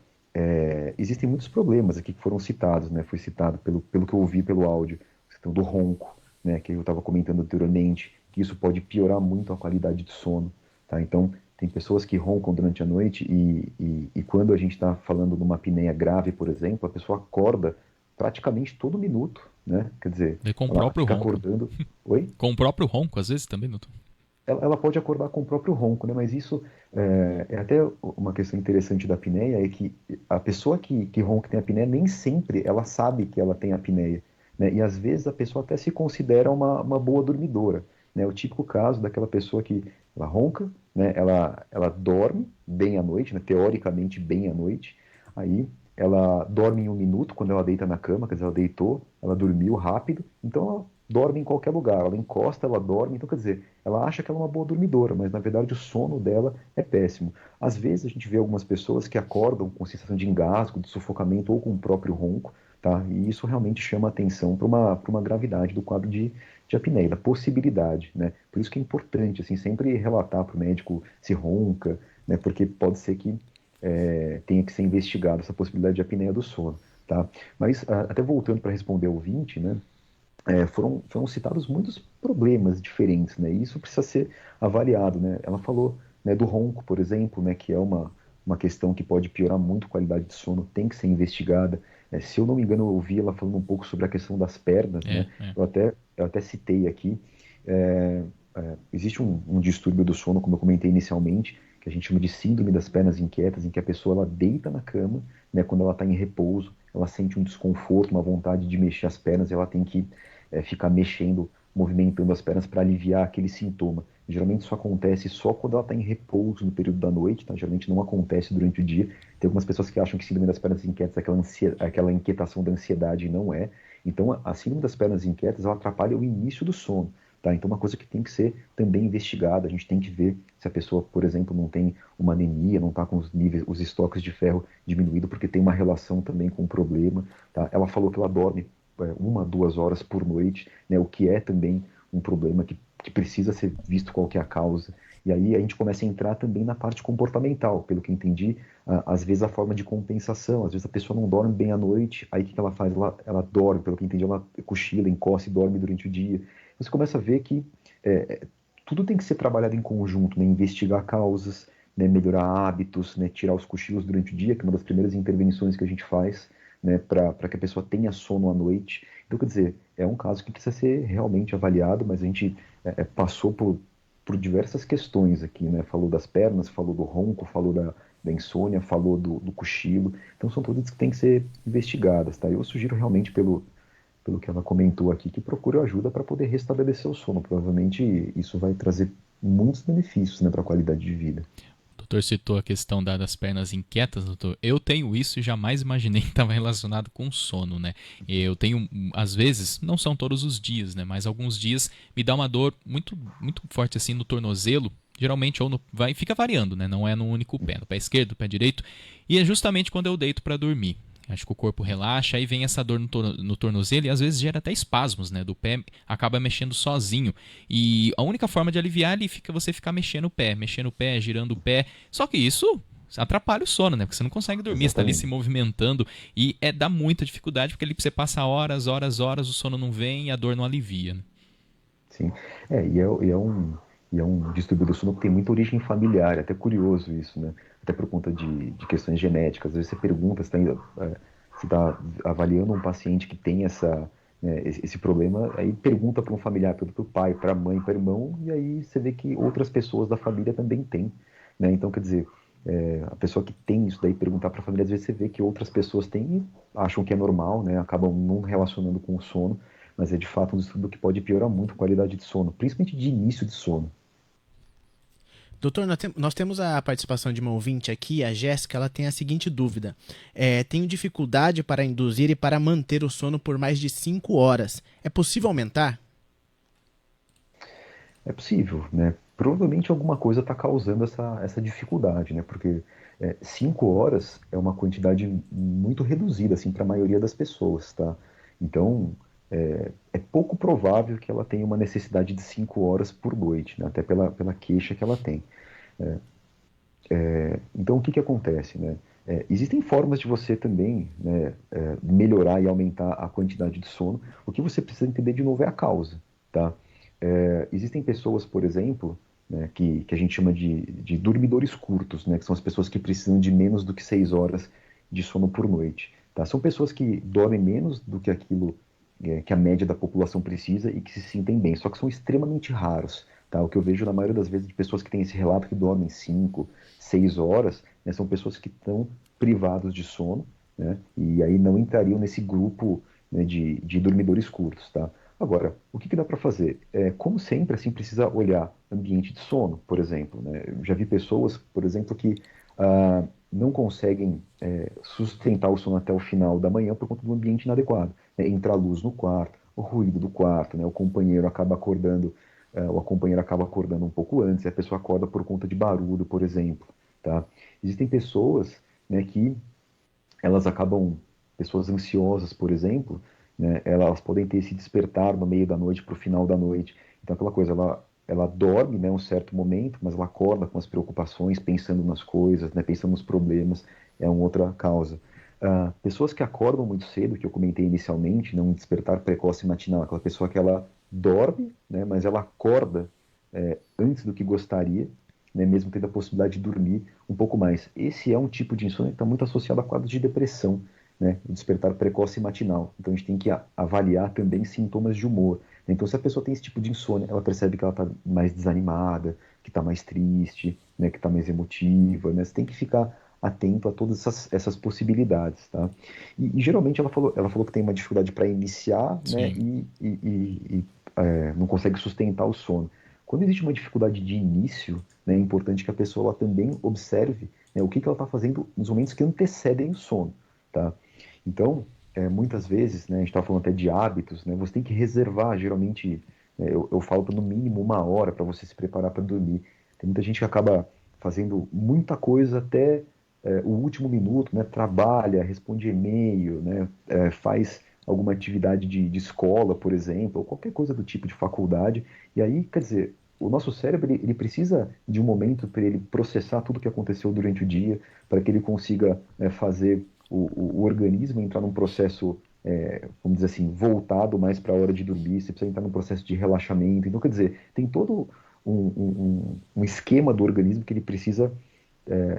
existem muitos problemas aqui que foram citados, né? Foi citado pelo que eu ouvi pelo áudio, a questão do ronco, né? Que eu estava comentando anteriormente, que isso pode piorar muito a qualidade do sono, tá? Então, tem pessoas que roncam durante a noite e quando a gente está falando de uma apneia grave, por exemplo, a pessoa acorda praticamente todo minuto, né? Quer dizer, E com o ela próprio fica ronco. acordando... Oi? Com o próprio ronco, às vezes, também, doutor. Ela pode acordar com o próprio ronco, né? Mas isso é até uma questão interessante da apneia, é que a pessoa que ronca, que tem apneia, nem sempre ela sabe que ela tem apneia, né? E às vezes a pessoa até se considera uma boa dormidora, né? O típico caso daquela pessoa que ela ronca, né? Ela dorme bem à noite, né? Teoricamente bem à noite, aí ela dorme em 1 minuto quando ela deita na cama, quer dizer, ela deitou, ela dormiu rápido, então ela dorme em qualquer lugar, ela encosta, ela dorme, então quer dizer, ela acha que ela é uma boa dormidora, mas na verdade o sono dela é péssimo. Às vezes a gente vê algumas pessoas que acordam com sensação de engasgo, de sufocamento ou com o próprio ronco, tá? E isso realmente chama atenção para uma gravidade do quadro de apneia, da possibilidade, né? Por isso que é importante, assim, sempre relatar para o médico se ronca, né? Porque pode ser que tenha que ser investigado essa possibilidade de apneia do sono, tá? Mas até voltando para responder ao ouvinte, né? Foram citados muitos problemas diferentes, né? E isso precisa ser avaliado, né? Ela falou, né, do ronco, por exemplo, né, que é uma questão que pode piorar muito a qualidade de sono, tem que ser investigada. Se eu não me engano, eu ouvi ela falando um pouco sobre a questão das pernas, né? Eu até citei aqui. Existe um distúrbio do sono, como eu comentei inicialmente, que a gente chama de síndrome das pernas inquietas, em que a pessoa ela deita na cama, né, quando ela está em repouso, ela sente um desconforto, uma vontade de mexer as pernas, e ela tem que ficar mexendo, movimentando as pernas para aliviar aquele sintoma. Geralmente isso acontece só quando ela está em repouso no período da noite, tá? Geralmente não acontece durante o dia. Tem algumas pessoas que acham que síndrome das pernas inquietas é aquela inquietação da ansiedade, e não é. Então a síndrome das pernas inquietas ela atrapalha o início do sono. Tá? Então, uma coisa que tem que ser também investigada, a gente tem que ver se a pessoa, por exemplo, não tem uma anemia, não está com os estoques de ferro diminuído, porque tem uma relação também com o problema. Tá? Ela falou que ela dorme 1 a 2 horas por noite, né? O que é também um problema que precisa ser visto qual que é a causa. E aí a gente começa a entrar também na parte comportamental, pelo que entendi, às vezes a forma de compensação, às vezes a pessoa não dorme bem à noite, aí o que ela faz? Ela dorme, pelo que entendi, ela cochila, encosta e dorme durante o dia. Você começa a ver que tudo tem que ser trabalhado em conjunto, né? Investigar causas, né? Melhorar hábitos, né? Tirar os cochilos durante o dia, que é uma das primeiras intervenções que a gente faz, né? Para que a pessoa tenha sono à noite. Então, quer dizer, é um caso que precisa ser realmente avaliado, mas a gente passou por diversas questões aqui, né? Falou das pernas, falou do ronco, falou da insônia, falou do cochilo. Então, são todas que têm que ser investigadas, tá? Eu sugiro realmente, pelo que ela comentou aqui, que procure ajuda para poder restabelecer o sono. Provavelmente isso vai trazer muitos benefícios, né, para a qualidade de vida. O doutor citou a questão das pernas inquietas, doutor. Eu tenho isso e jamais imaginei que estava relacionado com sono, né? Eu tenho, às vezes, não são todos os dias, né? Mas alguns dias me dá uma dor muito, muito forte assim no tornozelo. Geralmente fica variando, né? Não é no único pé, no pé esquerdo, no pé direito. E é justamente quando eu deito para dormir. Acho que o corpo relaxa, aí vem essa dor no tornozelo e às vezes gera até espasmos, né? Do pé, acaba mexendo sozinho. E a única forma de aliviar ele fica você ficar mexendo o pé, girando o pé. Só que isso atrapalha o sono, né? Porque você não consegue dormir, você tá ali se movimentando e dá muita dificuldade, porque ali você passa horas, o sono não vem e a dor não alivia, né? Sim. E é um distúrbio do sono que tem muita origem familiar, é até curioso isso, né? Até por conta de questões genéticas. Às vezes você pergunta, você tá avaliando um paciente que tem esse problema, aí pergunta para um familiar, pergunta para o pai, para a mãe, para o irmão, e aí você vê que outras pessoas da família também têm, né? Então, quer dizer, a pessoa que tem isso daí perguntar para a família, às vezes você vê que outras pessoas têm e acham que é normal, né? Acabam não relacionando com o sono, mas é de fato um distúrbio que pode piorar muito a qualidade de sono, principalmente de início de sono. Doutor, nós temos a participação de uma ouvinte aqui, a Jéssica, ela tem a seguinte dúvida. Tenho dificuldade para induzir e para manter o sono por mais de 5 horas. É possível aumentar? É possível, né? Provavelmente alguma coisa está causando essa dificuldade, né? Porque 5 horas é uma quantidade muito reduzida, assim, para a maioria das pessoas, tá? Então, é pouco provável que ela tenha uma necessidade de 5 horas por noite, né? Até pela queixa que ela tem. Então, o que que acontece, né? Existem formas de você também, né, melhorar e aumentar a quantidade de sono. O que você precisa entender de novo é a causa, tá? Existem pessoas, por exemplo, né, que a gente chama de dormidores curtos, né, que são as pessoas que precisam de menos do que 6 horas de sono por noite, tá? São pessoas que dormem menos do que aquilo que a média da população precisa e que se sentem bem, só que são extremamente raros, tá? O que eu vejo na maioria das vezes de pessoas que têm esse relato que dormem 5, 6 horas, né, são pessoas que estão privados de sono, né, e aí não entrariam nesse grupo, né, de dormidores curtos, tá? Agora, o que dá para fazer? Como sempre, assim, precisa olhar ambiente de sono, por exemplo, né? Eu já vi pessoas, por exemplo, que não conseguem sustentar o sono até o final da manhã por conta do ambiente inadequado, né? Entra a luz no quarto, o ruído do quarto, né? O companheiro acaba acordando, ou a companheira acaba acordando um pouco antes, e a pessoa acorda por conta de barulho, por exemplo, tá? Existem pessoas, né, que elas acabam, pessoas ansiosas, por exemplo, né, elas podem ter esse despertar no meio da noite para o final da noite. Então, aquela coisa, ela dorme, né, um certo momento, mas ela acorda com as preocupações, pensando nas coisas, né, pensando nos problemas, é uma outra causa. Pessoas que acordam muito cedo, que eu comentei inicialmente, né, um despertar precoce matinal, aquela pessoa que ela dorme, né, mas ela acorda antes do que gostaria, né, mesmo tendo a possibilidade de dormir um pouco mais. Esse é um tipo de insônia que está muito associado a quadros de depressão, né, o despertar precoce matinal. Então a gente tem que avaliar também sintomas de humor. Então, se a pessoa tem esse tipo de insônia, ela percebe que ela está mais desanimada, que está mais triste, né, que está mais emotiva, né? Você tem que ficar atento a todas essas possibilidades, tá? E geralmente ela falou que tem uma dificuldade para iniciar, né, e não consegue sustentar o sono. Quando existe uma dificuldade de início, né, é importante que a pessoa ela também observe, né, o que ela está fazendo nos momentos que antecedem o sono, tá? Então, muitas vezes, né, a gente está falando até de hábitos, né, você tem que reservar, geralmente, eu falo no mínimo 1 hora para você se preparar para dormir. Tem muita gente que acaba fazendo muita coisa até o último minuto, né, trabalha, responde e-mail, né, faz alguma atividade de escola, por exemplo, ou qualquer coisa do tipo de faculdade, e aí, quer dizer, o nosso cérebro ele precisa de um momento para ele processar tudo o que aconteceu durante o dia, para que ele consiga fazer o organismo entrar num processo, vamos dizer assim, voltado mais para a hora de dormir, você precisa entrar num processo de relaxamento. Então, quer dizer, tem todo um esquema do organismo que ele precisa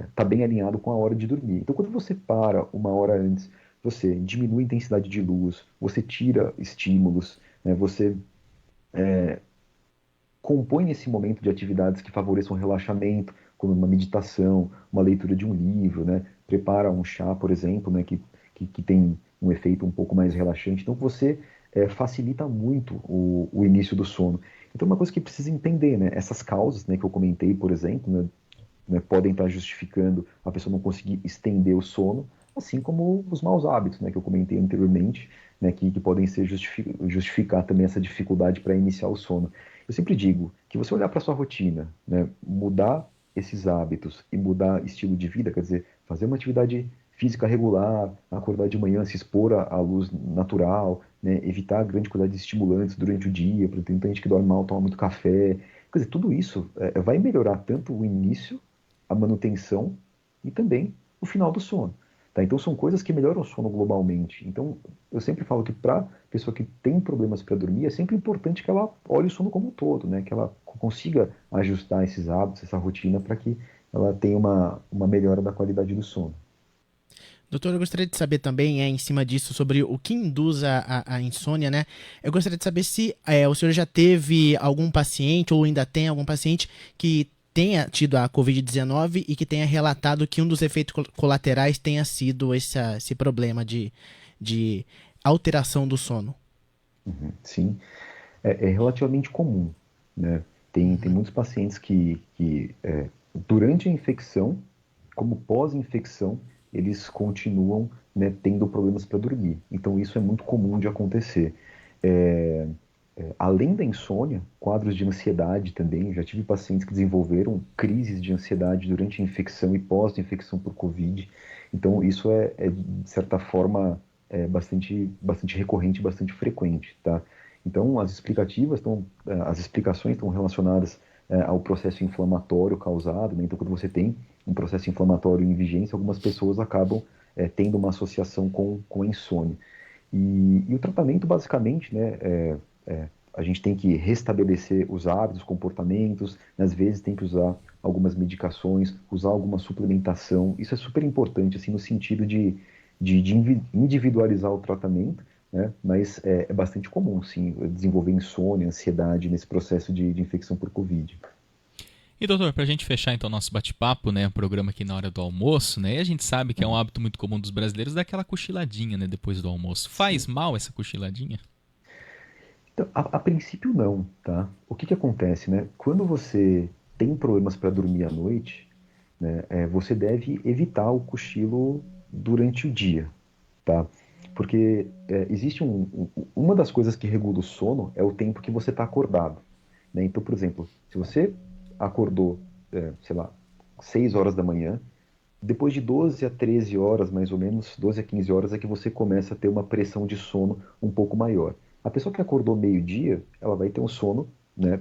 estar bem alinhado com a hora de dormir. Então, quando você para 1 hora antes, você diminui a intensidade de luz, você tira estímulos, né, você compõe esse momento de atividades que favoreçam o relaxamento, como uma meditação, uma leitura de um livro, né? Prepara um chá, por exemplo, né, que tem um efeito um pouco mais relaxante. Então você facilita muito o início do sono. Então uma coisa que precisa entender, né? Essas causas, né, que eu comentei, por exemplo, né, podem estar justificando a pessoa não conseguir estender o sono, assim como os maus hábitos, né, que eu comentei anteriormente, né, que podem ser justificar também essa dificuldade para iniciar o sono. Eu sempre digo que você olhar para a sua rotina, né, mudar esses hábitos e mudar estilo de vida, quer dizer, fazer uma atividade física regular, acordar de manhã, se expor à luz natural, né, evitar grande quantidade de estimulantes durante o dia, porque tem muita gente que dorme mal, toma muito café. Quer dizer, tudo isso vai melhorar tanto o início, a manutenção e também o final do sono. Tá? Então são coisas que melhoram o sono globalmente. Então eu sempre falo que para pessoa que tem problemas para dormir, é sempre importante que ela olhe o sono como um todo, né? Que ela consiga ajustar esses hábitos, essa rotina, para que ela tenha uma melhora da qualidade do sono. Doutor, eu gostaria de saber também, em cima disso, sobre o que induz a insônia, né? Eu gostaria de saber se o senhor já teve algum paciente, ou ainda tem algum paciente, que tenha tido a Covid-19 e que tenha relatado que um dos efeitos colaterais tenha sido esse problema de alteração do sono. Sim, é relativamente comum, né? Tem muitos pacientes que durante a infecção, como pós-infecção, eles continuam, né, tendo problemas para dormir. Então isso é muito comum de acontecer. Além da insônia, quadros de ansiedade também. Já tive pacientes que desenvolveram crises de ansiedade durante a infecção e pós-infecção por Covid. Então isso de certa forma, bastante recorrente, bastante frequente, tá? Então as explicações estão relacionadas ao processo inflamatório causado, né? Então quando você tem um processo inflamatório em vigência, algumas pessoas acabam tendo uma associação com a insônia. E o tratamento, basicamente, né, a gente tem que restabelecer os hábitos, os comportamentos, às vezes tem que usar algumas medicações, usar alguma suplementação. Isso é super importante, assim, no sentido de individualizar o tratamento, né? Mas é bastante comum, sim, desenvolver insônia, ansiedade nesse processo de infecção por Covid. E doutor, para a gente fechar então nosso bate-papo, né, o programa aqui na hora do almoço, né, e a gente sabe que é um hábito muito comum dos brasileiros dar aquela cochiladinha, né, depois do almoço. Faz mal essa cochiladinha? Então, a princípio não, tá? O que acontece, né? Quando você tem problemas para dormir à noite, né, você deve evitar o cochilo durante o dia, tá? Porque existe uma das coisas que regula o sono é o tempo que você está acordado, né? Então, por exemplo, se você acordou, sei lá, 6 horas da manhã, depois de 12 a 13 horas, mais ou menos, 12 a 15 horas, é que você começa a ter uma pressão de sono um pouco maior. A pessoa que acordou meio-dia, ela vai ter um sono, né,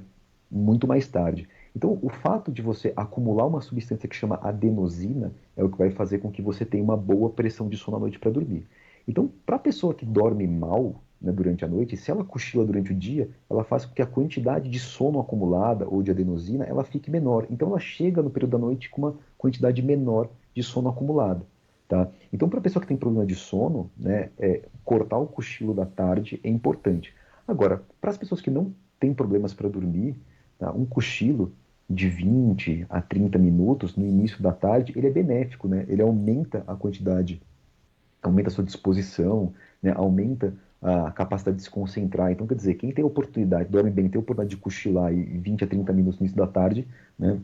muito mais tarde. Então, o fato de você acumular uma substância que chama adenosina é o que vai fazer com que você tenha uma boa pressão de sono à noite para dormir. Então, para a pessoa que dorme mal, né, durante a noite, se ela cochila durante o dia, ela faz com que a quantidade de sono acumulada ou de adenosina ela fique menor. Então, ela chega no período da noite com uma quantidade menor de sono acumulada. Tá? Então, para a pessoa que tem problema de sono, né, cortar o cochilo da tarde é importante. Agora, para as pessoas que não têm problemas para dormir, tá, um cochilo de 20 a 30 minutos no início da tarde, ele é benéfico, né? Ele aumenta a quantidade, aumenta a sua disposição, né? Aumenta a capacidade de se concentrar. Então, quer dizer, quem tem oportunidade, dorme bem, tem a oportunidade de cochilar em 20 a 30 minutos no início da tarde, né?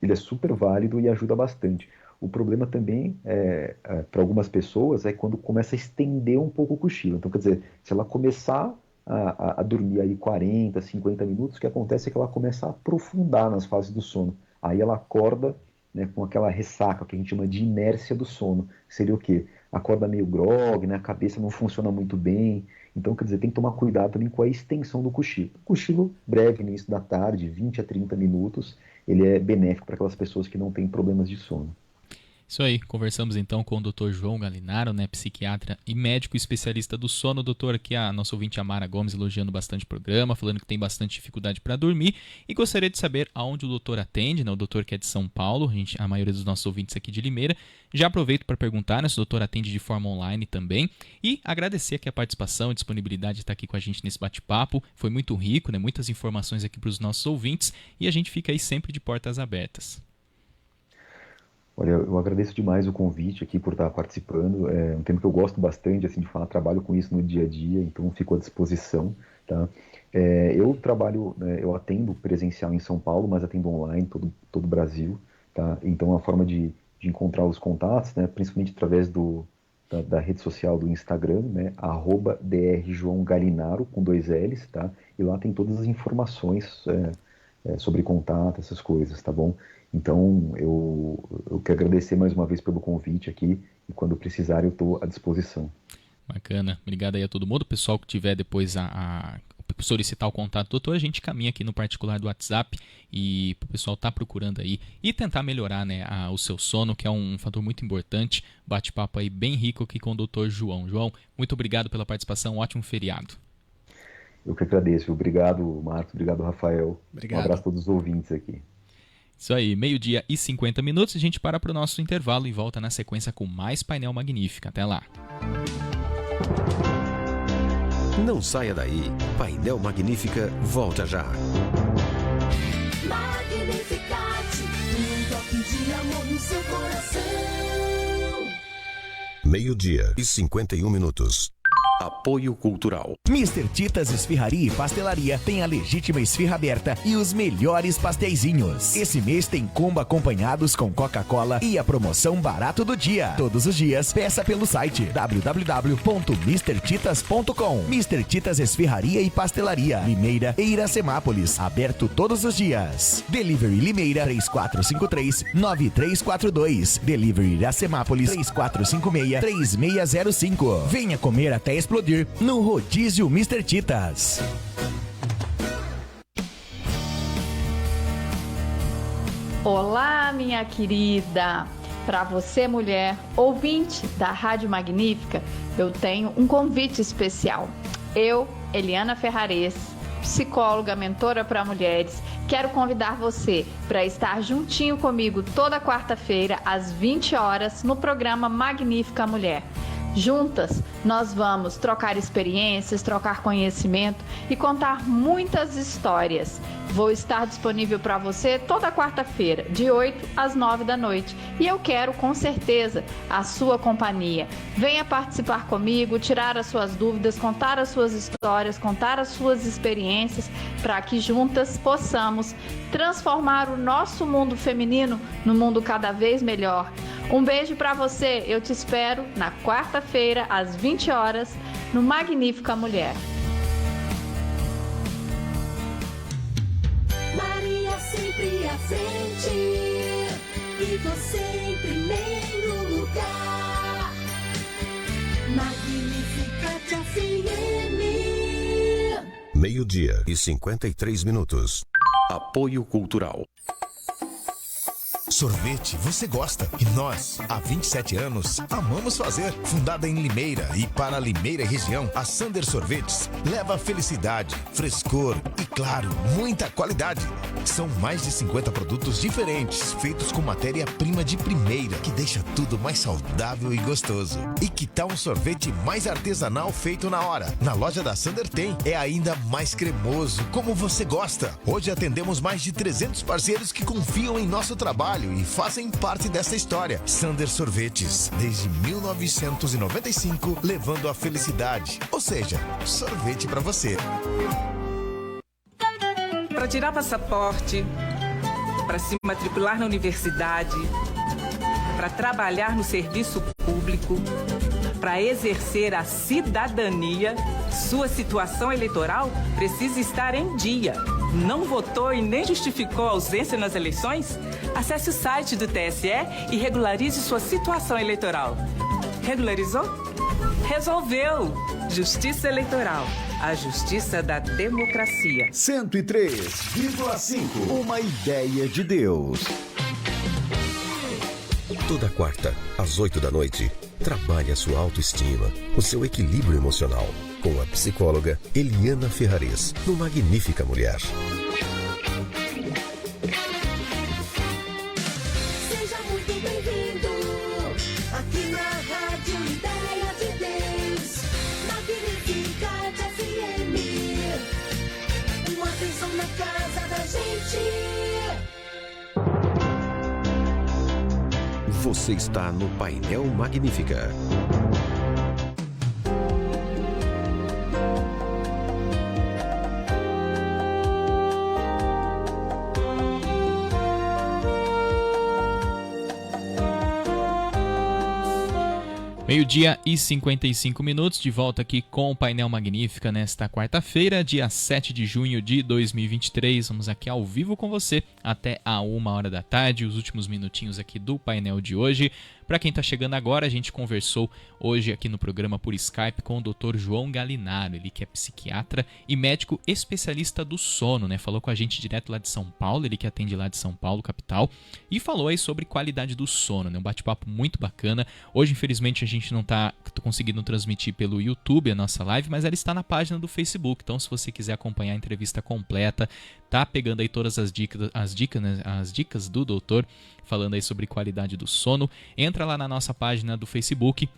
Ele é super válido e ajuda bastante. O problema também, para algumas pessoas, é quando começa a estender um pouco o cochilo. Então, quer dizer, se ela começar a dormir aí 40, 50 minutos, o que acontece é que ela começa a aprofundar nas fases do sono. Aí ela acorda, né, com aquela ressaca, que a gente chama de inércia do sono. Seria o quê? Acorda meio grogue, né, a cabeça não funciona muito bem. Então, quer dizer, tem que tomar cuidado também com a extensão do cochilo. O cochilo breve no início da tarde, 20 a 30 minutos, ele é benéfico para aquelas pessoas que não têm problemas de sono. Isso aí, conversamos então com o Dr. João Galinaro, né, psiquiatra e médico especialista do sono. Doutor, aqui a nossa ouvinte Amara Gomes elogiando bastante o programa, falando que tem bastante dificuldade para dormir, e gostaria de saber aonde o doutor atende, né, o doutor que é de São Paulo, a maioria dos nossos ouvintes aqui de Limeira. Já aproveito para perguntar, né, se o doutor atende de forma online também, e agradecer aqui a participação e disponibilidade de estar aqui com a gente nesse bate-papo. Foi muito rico, né, muitas informações aqui para os nossos ouvintes, e a gente fica aí sempre de portas abertas. Olha, eu agradeço demais o convite aqui por estar participando. É um tema que eu gosto bastante, assim, de falar, trabalho com isso no dia a dia, então fico à disposição, tá? Eu trabalho, eu atendo presencial em São Paulo, mas atendo online todo o Brasil, tá? Então a forma de encontrar os contatos, né, principalmente através da rede social do Instagram, né, @drjoaogalinaro, com 2 L's, tá? E lá tem todas as informações sobre contato, essas coisas, tá bom? Então, eu quero agradecer mais uma vez pelo convite aqui, e quando precisar eu estou à disposição. Bacana, obrigado aí a todo mundo. O pessoal que tiver depois solicitar o contato do doutor, a gente caminha aqui no particular do WhatsApp e o pessoal tá procurando aí e tentar melhorar, né, o seu sono, que é um fator muito importante. Bate-papo aí bem rico aqui com o doutor João. João, muito obrigado pela participação, ótimo feriado. Eu que agradeço. Obrigado, Marcos. Obrigado, Rafael. Obrigado. Um abraço a todos os ouvintes aqui. Isso aí, 12:50, a gente para o nosso intervalo e volta na sequência com mais Painel Magnífica. Até lá. Não saia daí. Painel Magnífica volta já. Magnificat, um toque de amor no seu coração. 12:51. Apoio Cultural. Mr. Titas Esfirraria e Pastelaria tem a legítima esfirra aberta e os melhores pasteizinhos. Esse mês tem combo acompanhados com Coca-Cola e a promoção barato do dia. Todos os dias, peça pelo site www.mrtitas.com. Mr. Titas Esfirraria e Pastelaria, Limeira e Iracemápolis. Aberto todos os dias. Delivery Limeira 3453-9342. Delivery Iracemápolis 3456-3605. Venha comer até explodir no Rodízio Mr. Titas. Olá, minha querida! Para você, mulher, ouvinte da Rádio Magnífica, eu tenho um convite especial. Eu, Eliana Ferrares, psicóloga, mentora para mulheres, quero convidar você para estar juntinho comigo toda quarta-feira, às 20 horas, no programa Magnífica Mulher. Juntas, nós vamos trocar experiências, trocar conhecimento e contar muitas histórias. Vou estar disponível para você toda quarta-feira, de 8 às 9 da noite. E eu quero, com certeza, a sua companhia. Venha participar comigo, tirar as suas dúvidas, contar as suas histórias, contar as suas experiências, para que juntas possamos transformar o nosso mundo feminino num mundo cada vez melhor. Um beijo para você, eu te espero na quarta-feira, às 20 horas, no Magnífica Mulher. Maria sempre à frente, e você em primeiro lugar. Magnificat FM. 12:53. Apoio Cultural. Sorvete você gosta e nós, há 27 anos, amamos fazer. Fundada em Limeira e para Limeira e região, a Sander Sorvetes leva felicidade, frescor e, claro, muita qualidade. São mais de 50 produtos diferentes, feitos com matéria-prima de primeira, que deixa tudo mais saudável e gostoso. E que tal um sorvete mais artesanal feito na hora? Na loja da Sander tem, é ainda mais cremoso, como você gosta. Hoje atendemos mais de 300 parceiros que confiam em nosso trabalho e fazem parte dessa história. Sander Sorvetes, desde 1995, levando a felicidade. Ou seja, sorvete pra você. Para tirar passaporte, para se matricular na universidade, para trabalhar no serviço público, para exercer a cidadania, sua situação eleitoral precisa estar em dia. Não votou e nem justificou a ausência nas eleições? Acesse o site do TSE e regularize sua situação eleitoral. Regularizou? Resolveu! Justiça Eleitoral. A justiça da democracia. 103,5. Uma ideia de Deus. Toda quarta, às 8 da noite, trabalhe a sua autoestima, o seu equilíbrio emocional, com a psicóloga Eliana Ferrares, no Magnífica Mulher. Seja muito bem-vindo aqui na Rádio Ideia de Deus, Magnificat FM. Uma atenção na casa da gente. Você está no Painel Magnífica. Meio-dia e 55 minutos, de volta aqui com o Painel Magnífica nesta quarta-feira, dia 7 de junho de 2023. Vamos aqui ao vivo com você até a 1h da tarde, os últimos minutinhos aqui do painel de hoje. Para quem está chegando agora, a gente conversou hoje aqui no programa por Skype com o Dr. João Galinaro, ele que é psiquiatra e médico especialista do sono, né? Falou com a gente direto lá de São Paulo, ele que atende lá de São Paulo, capital, e falou aí sobre qualidade do sono, né? Um bate-papo muito bacana. Hoje, infelizmente, a gente não está conseguindo transmitir pelo YouTube a nossa live, mas ela está na página do Facebook, então se você quiser acompanhar a entrevista completa, tá pegando aí todas as dicas do doutor, falando aí sobre qualidade do sono, entra lá na nossa página do Facebook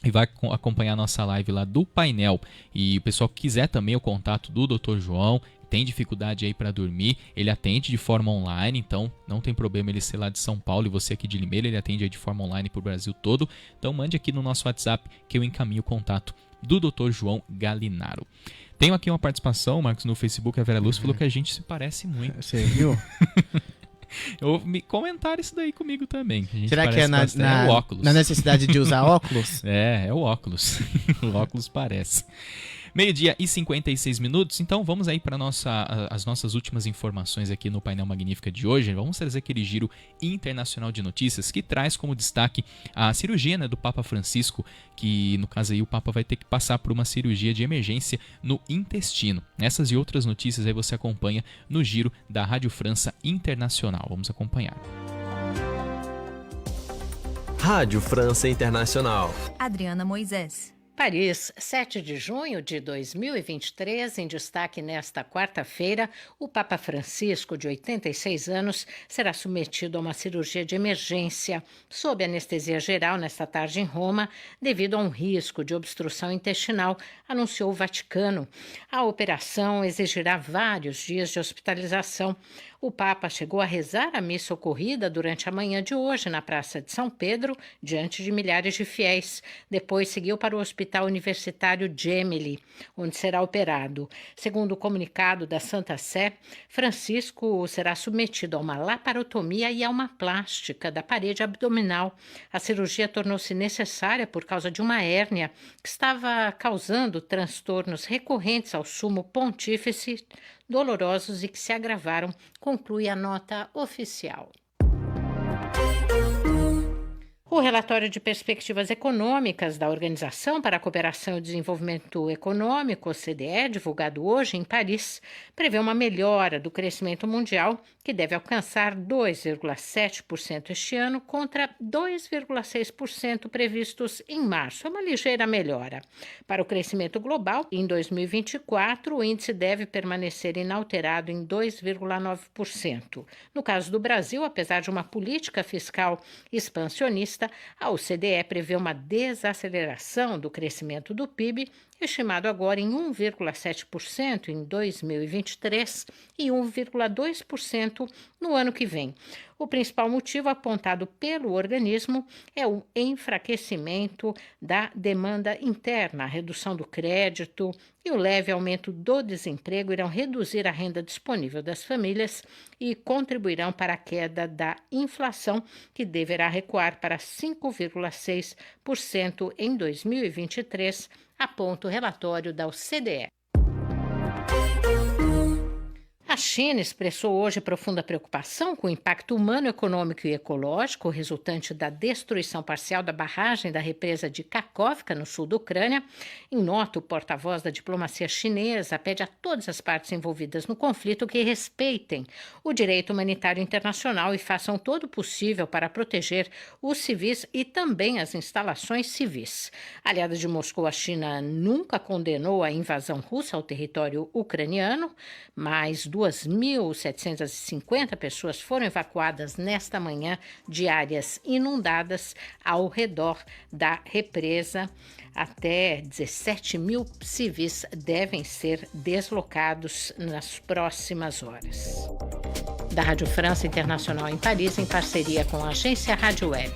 e vai acompanhar a nossa live lá do painel. E o pessoal que quiser também o contato do Dr. João, tem dificuldade aí para dormir, ele atende de forma online, então não tem problema ele ser lá de São Paulo e você aqui de Limeira, ele atende aí de forma online para o Brasil todo. Então mande aqui no nosso WhatsApp que eu encaminho o contato do Dr. João Galinaro. Tenho aqui uma participação, Marcos, no Facebook, a Vera Luz falou que a gente se parece muito. Você viu? Comentaram isso daí comigo também. Será que é o óculos. Na necessidade de usar óculos? É o óculos. O óculos parece. Meio-dia e 56 minutos, então vamos aí para as nossas últimas informações aqui no Painel Magnífica de hoje. Vamos trazer aquele giro internacional de notícias que traz como destaque a cirurgia, né, do Papa Francisco, que no caso aí o Papa vai ter que passar por uma cirurgia de emergência no intestino. Essas e outras notícias aí você acompanha no giro da Rádio França Internacional. Vamos acompanhar. Rádio França Internacional. Adriana Moisés. Paris, 7 de junho de 2023, em destaque nesta quarta-feira, o Papa Francisco, de 86 anos, será submetido a uma cirurgia de emergência, sob anestesia geral nesta tarde em Roma, devido a um risco de obstrução intestinal, anunciou o Vaticano. A operação exigirá vários dias de hospitalização. O Papa chegou a rezar a missa ocorrida durante a manhã de hoje na Praça de São Pedro, diante de milhares de fiéis. Depois seguiu para o Hospital Universitário Gemelli, onde será operado. Segundo o comunicado da Santa Sé, Francisco será submetido a uma laparotomia e a uma plástica da parede abdominal. A cirurgia tornou-se necessária por causa de uma hérnia que estava causando transtornos recorrentes ao sumo pontífice, dolorosos e que se agravaram, conclui a nota oficial. O relatório de perspectivas econômicas da Organização para a Cooperação e Desenvolvimento Econômico, OCDE, divulgado hoje em Paris, prevê uma melhora do crescimento mundial, que deve alcançar 2,7% este ano contra 2,6% previstos em março. É uma ligeira melhora. Para o crescimento global, em 2024, o índice deve permanecer inalterado em 2,9%. No caso do Brasil, apesar de uma política fiscal expansionista, a OCDE prevê uma desaceleração do crescimento do PIB, estimado agora em 1,7% em 2023 e 1,2% no ano que vem. O principal motivo apontado pelo organismo é o enfraquecimento da demanda interna, a redução do crédito e o leve aumento do desemprego irão reduzir a renda disponível das famílias e contribuirão para a queda da inflação, que deverá recuar para 5,6% em 2023, aponta o relatório da OCDE. A China expressou hoje profunda preocupação com o impacto humano, econômico e ecológico resultante da destruição parcial da barragem da represa de Kakhovka, no sul da Ucrânia. Em nota, o porta-voz da diplomacia chinesa pede a todas as partes envolvidas no conflito que respeitem o direito humanitário internacional e façam todo o possível para proteger os civis e também as instalações civis. Aliada de Moscou, a China nunca condenou a invasão russa ao território ucraniano, mas 2.750 pessoas foram evacuadas nesta manhã de áreas inundadas ao redor da represa. Até 17 mil civis devem ser deslocados nas próximas horas. Da Rádio França Internacional em Paris, em parceria com a agência Rádio Web.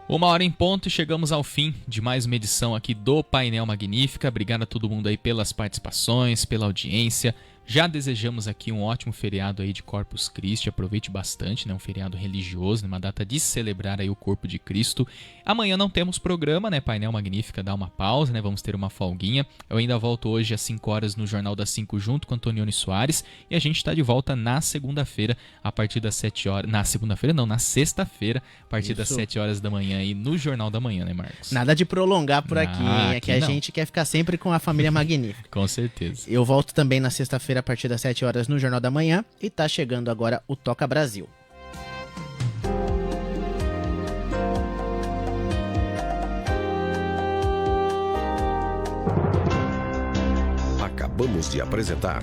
1h em ponto e chegamos ao fim de mais uma edição aqui do Painel Magnífica. Obrigado a todo mundo aí pelas participações, pela audiência. Já desejamos aqui um ótimo feriado aí de Corpus Christi, aproveite bastante, né? Um feriado religioso, uma data de celebrar aí o corpo de Cristo. Amanhã não temos programa, né? Painel Magnífica dá uma pausa, né? Vamos ter uma folguinha. Eu ainda volto hoje às 5 horas no Jornal das 5 junto com Antonioni Soares e a gente está de volta na segunda-feira a partir das 7 horas. Na segunda-feira não, na sexta-feira, a partir das 7 horas da manhã aí no Jornal da Manhã, né, Marcos? Nada de prolongar por aqui, hein? É que a gente quer ficar sempre com a família Magnífica. Com certeza. Eu volto também na sexta-feira a partir das 7 horas no Jornal da Manhã e tá chegando agora o Toca Brasil. Acabamos de apresentar